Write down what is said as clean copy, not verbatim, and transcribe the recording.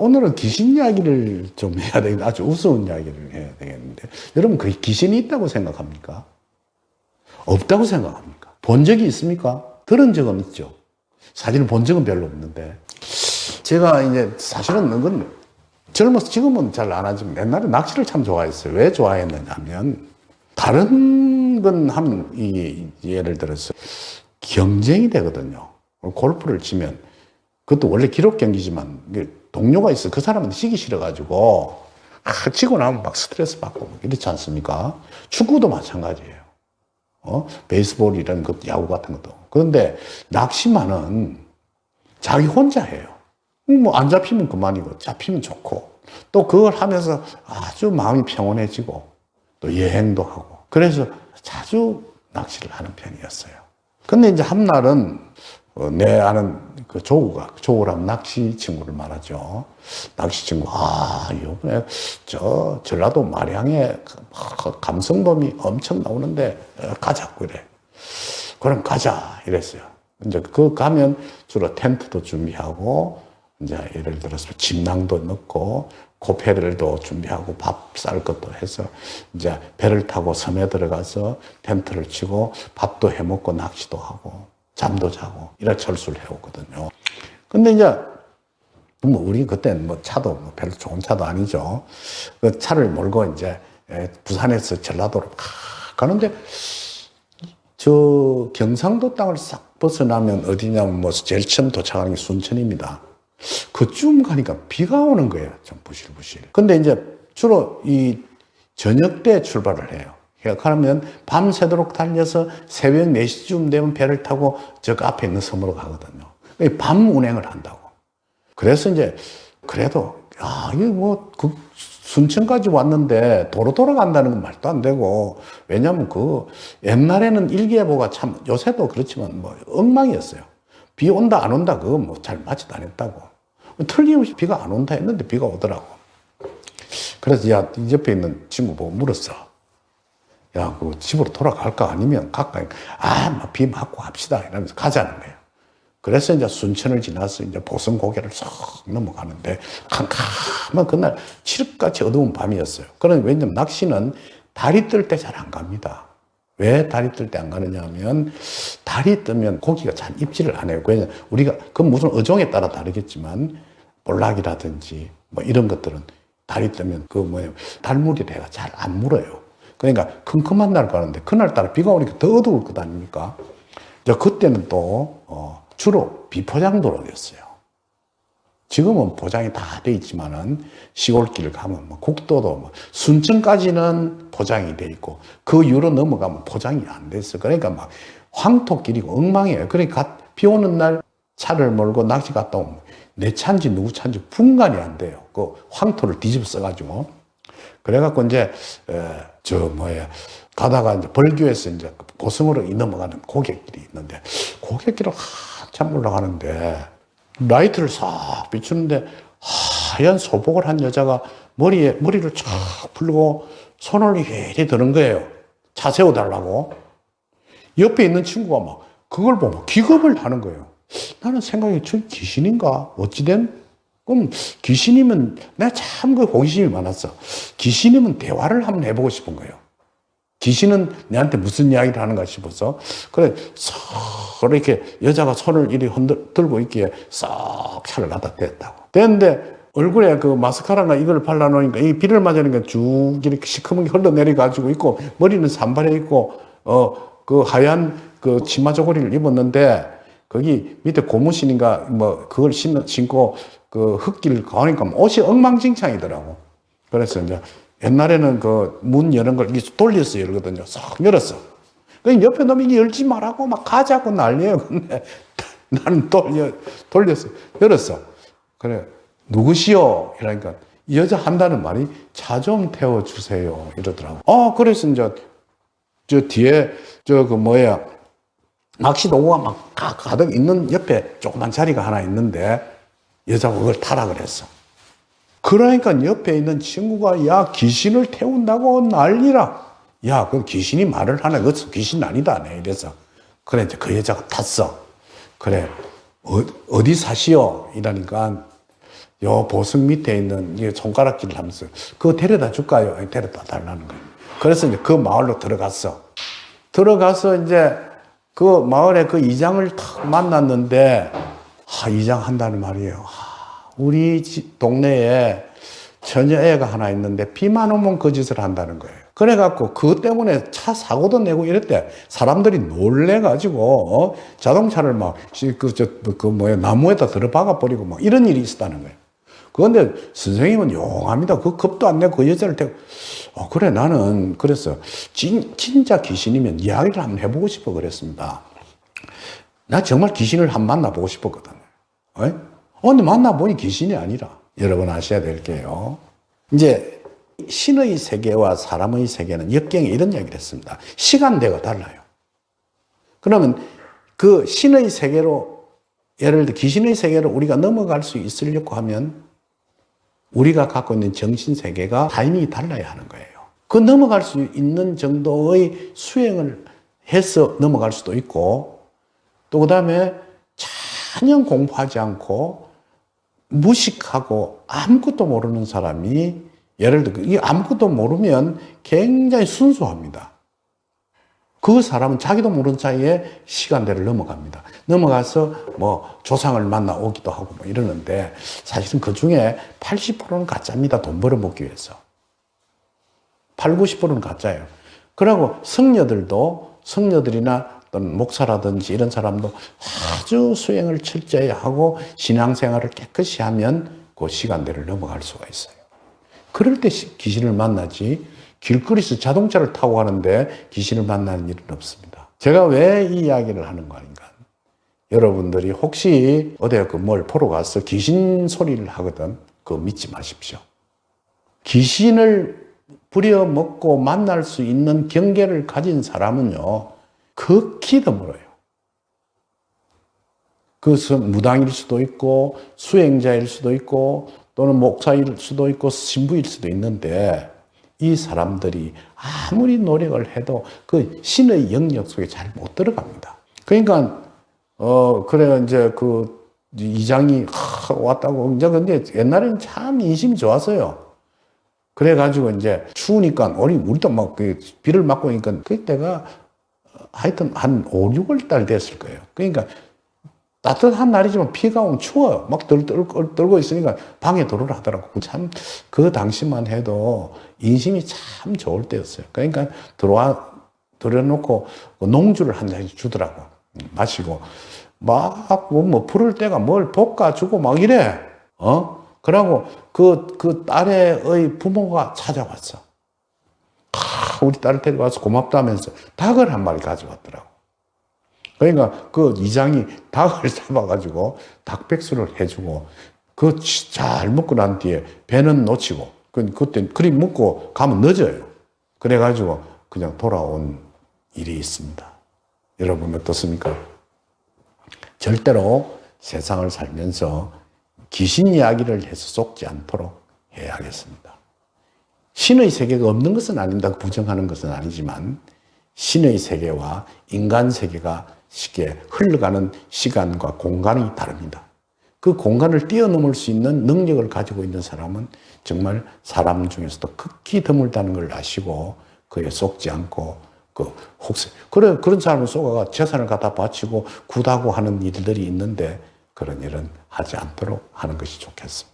오늘은 귀신 이야기를 좀 해야 되겠는데, 아주 우스운 이야기를 해야 되겠는데, 여러분, 그 귀신이 있다고 생각합니까? 없다고 생각합니까? 본 적이 있습니까? 들은 적은 있죠. 사실은 본 적은 별로 없는데. 제가 이제 사실은 그건 젊어서 지금은 잘 안 하지만 옛날에 낚시를 참 좋아했어요. 왜 좋아했느냐 하면, 다른 건 하면, 예를 들어서 경쟁이 되거든요. 골프를 치면, 그것도 원래 기록 경기지만, 동료가 있어. 그 사람한테 치기 싫어가지고, 치고 나면 막 스트레스 받고, 이렇지 않습니까? 축구도 마찬가지예요. 베이스볼 이런 것, 야구 같은 것도. 그런데 낚시만은 자기 혼자 해요. 뭐 안 잡히면 그만이고, 잡히면 좋고, 또 그걸 하면서 아주 마음이 평온해지고, 또 여행도 하고. 그래서 자주 낚시를 하는 편이었어요. 근데 이제 한 날은, 내 아는 그 조우라는 낚시 친구를 말하죠. 낚시 친구, 이번에 전라도 마량에 감성돔이 엄청 나오는데, 가자고 이래. 그럼 가자. 이랬어요. 이제 그 가면 주로 텐트도 준비하고, 이제 예를 들어서 침낭도 넣고, 고패들도 준비하고, 밥 쌀 것도 해서, 이제 배를 타고 섬에 들어가서 텐트를 치고, 밥도 해 먹고, 낚시도 하고, 잠도 자고, 이런 철수를 해오거든요. 근데 이제, 우리 그때는 차도 별로 좋은 차도 아니죠. 그 차를 몰고 이제 부산에서 전라도로 가는데, 저 경상도 땅을 싹 벗어나면 어디냐면 제일 처음 도착하는 게 순천입니다. 그쯤 가니까 비가 오는 거예요. 좀 부실부실. 근데 이제 주로 이 저녁 때 출발을 해요. 그러면 밤새도록 달려서 새벽 4시쯤 되면 배를 타고 저 앞에 있는 섬으로 가거든요. 밤 운행을 한다고. 그래서 이제, 그래도, 이게 순천까지 왔는데 도로 돌아간다는 건 말도 안 되고, 왜냐면 옛날에는 일기예보가 참, 요새도 그렇지만 엉망이었어요. 비 온다, 안 온다, 그거 잘 맞지도 않았다고. 틀림없이 비가 안 온다 했는데 비가 오더라고. 그래서 이 옆에 있는 친구 보고 물었어. 그 집으로 돌아갈까? 아니면 갈까? 비 맞고 합시다. 이러면서 가자는 거예요. 그래서 이제 순천을 지나서 이제 보성고개를 쏙 넘어가는데, 캄캄한 그날 칠흑같이 어두운 밤이었어요. 그러니 왜냐면 낚시는 달이 뜰 때 잘 안 갑니다. 왜 달이 뜰 때 안 가느냐 하면, 달이 뜨면 고기가 잘 입질을 안 해요. 왜냐면 우리가, 무슨 어종에 따라 다르겠지만, 볼락이라든지 이런 것들은 달이 뜨면 달무리래가 잘 안 물어요. 그러니까 컴컴한 날 가는데 그날따라 비가 오니까 더 어두울 것 아닙니까? 그때는 또 주로 비포장도로였어요. 지금은 포장이 다 돼 있지만은 시골길 가면 국도도 순천까지는 포장이 돼 있고 그 위로 넘어가면 포장이 안 돼 있어. 그러니까 황토길이고 엉망이에요. 그러니까 비 오는 날 차를 몰고 낚시 갔다 오면 내 차인지 누구 차인지 분간이 안 돼요. 그 황토를 뒤집어 써가지고. 그래갖고 이제 가다가 이제 벌교에서 이제 보성으로 넘어가는 고갯길이 있는데 고갯길을 한참 올라가는데 라이트를 싹 비추는데 하얀 소복을 한 여자가 머리를 쫙 풀고 손을 휘휘 드는 거예요. 차 세워달라고. 옆에 있는 친구가 그걸 보고 기겁을 하는 거예요. 나는 생각이 저 귀신인가? 어찌된? 그럼 귀신이면 내가 참 호기심이 많았어. 귀신이면 대화를 한번 해보고 싶은 거예요. 귀신은 내한테 무슨 이야기를 하는가 싶어서 그래 서로 이렇게 여자가 손을 이렇게 들고 있기에 싹 차를 갖다 댔다고. 됐는데 얼굴에 마스카라나 이걸 발라놓으니까 이 비를 맞으니까 쭉 이렇게 시커멓게 흘러내려가지고 있고 머리는 산발해 있고 그 하얀 치마 저고리를 입었는데 거기 밑에 고무신인가 그걸 신고 흙길을 가니까 옷이 엉망진창이더라고. 그래서 이제 옛날에는 문 여는 걸 이렇게 돌려서 열거든요. 싹 열었어. 그 옆에 놈이 이게 열지 말라고 가자고 난리예요. 근데 나는 돌렸어. 열었어. 그래. 누구시오? 이러니까 이 여자 한다는 말이 차 좀 태워주세요. 이러더라고. 그래서 이제 저 뒤에 낚시 도구가 가득 있는 옆에 조그만 자리가 하나 있는데 여자가 그걸 타라 그랬어. 그러니까 옆에 있는 친구가 귀신을 태운다고 난리라. 그 귀신이 말을 하네. 그것은 귀신 아니다. 네. 이래서 그래 이제 그 여자가 탔어. 그래 어디 사시오? 이러니까 요 보석 밑에 있는 이 손가락질을 하면서 그거 데려다 줄까요? 데려다 달라는 거예요. 그래서 이제 그 마을로 들어가서 이제 그 마을에 그 이장을 탁 만났는데, 이장 한다는 말이에요. 우리 동네에 처녀애가 하나 있는데 비만 오면 그 짓을 한다는 거예요. 그래갖고 그것 때문에 차 사고도 내고 이랬대. 사람들이 놀래가지고 자동차를 막 나무에다 들어박아 버리고 막 이런 일이 있었다는 거예요. 그런데 선생님은 용합니다. 그 겁도 안 내고 그 여자를 데리고, 그래, 나는 그랬어. 진짜 귀신이면 이야기를 한번 해보고 싶어 그랬습니다. 나 정말 귀신을 한번 만나보고 싶었거든요. 근데 만나보니 귀신이 아니라, 여러분 아셔야 될 게요. 이제 신의 세계와 사람의 세계는 역경에 이런 이야기를 했습니다. 시간대가 달라요. 그러면 그 신의 세계로, 예를 들어 귀신의 세계로 우리가 넘어갈 수 있으려고 하면 우리가 갖고 있는 정신세계가 타이밍이 달라야 하는 거예요. 그 넘어갈 수 있는 정도의 수행을 해서 넘어갈 수도 있고, 또 그 다음에 전혀 공부하지 않고 무식하고 아무것도 모르는 사람이, 예를 들어 이 아무것도 모르면 굉장히 순수합니다. 그 사람은 자기도 모르는 사이에 시간대를 넘어갑니다. 넘어가서 뭐 조상을 만나 오기도 하고 뭐 이러는데, 사실은 그 중에 80%는 가짜입니다. 돈 벌어먹기 위해서. 8, 90%는 가짜예요. 그리고 성녀들이나 또는 목사라든지 이런 사람도 아주 수행을 철저히 하고 신앙생활을 깨끗이 하면 그 시간대를 넘어갈 수가 있어요. 그럴 때 귀신을 만나지, 길거리에서 자동차를 타고 가는데 귀신을 만나는 일은 없습니다. 제가 왜 이 이야기를 하는가 하니까, 여러분들이 혹시 어디에 뭘 보러 가서 귀신 소리를 하거든, 그거 믿지 마십시오. 귀신을 부려먹고 만날 수 있는 경계를 가진 사람은요, 극히 드물어요. 그것은 무당일 수도 있고 수행자일 수도 있고 또는 목사일 수도 있고 신부일 수도 있는데, 이 사람들이 아무리 노력을 해도 그 신의 영역 속에 잘 못 들어갑니다. 그러니까 그래 이제 그 이장이 왔다고, 이제 근데 옛날에는 참 인심이 좋았어요. 그래가지고 이제 추우니까 우리도 막 비를 맞고 오니까 그때가 하여튼 한 5, 6월 달 됐을 거예요. 그러니까 따뜻한 날이지만 비가 오면 추워요. 막 떨고 있으니까 방에 들어오라 하더라고. 참, 그 당시만 해도 인심이 참 좋을 때였어요. 그러니까 들여놓고 농주를 한 잔씩 주더라고. 마시고. 뭐 부를 때가 뭘 볶아주고 막 이래. 그러고 그 딸의 부모가 찾아왔어. 우리 딸 데려와서 고맙다면서 닭을 한 마리 가져왔더라고. 그러니까 그 이장이 닭을 잡아가지고 닭백수를 해주고, 그 잘 먹고 난 뒤에 배는 놓치고, 그때 그리 먹고 가면 늦어요. 그래가지고 그냥 돌아온 일이 있습니다. 여러분 어떻습니까? 절대로 세상을 살면서 귀신 이야기를 해서 속지 않도록 해야겠습니다. 신의 세계가 없는 것은 아닙니다. 부정하는 것은 아니지만 신의 세계와 인간 세계가 쉽게 흘러가는 시간과 공간이 다릅니다. 그 공간을 뛰어넘을 수 있는 능력을 가지고 있는 사람은 정말 사람 중에서도 극히 드물다는 걸 아시고 그에 속지 않고 그런 사람을 속아가 재산을 갖다 바치고 굿하고 하는 일들이 있는데, 그런 일은 하지 않도록 하는 것이 좋겠습니다.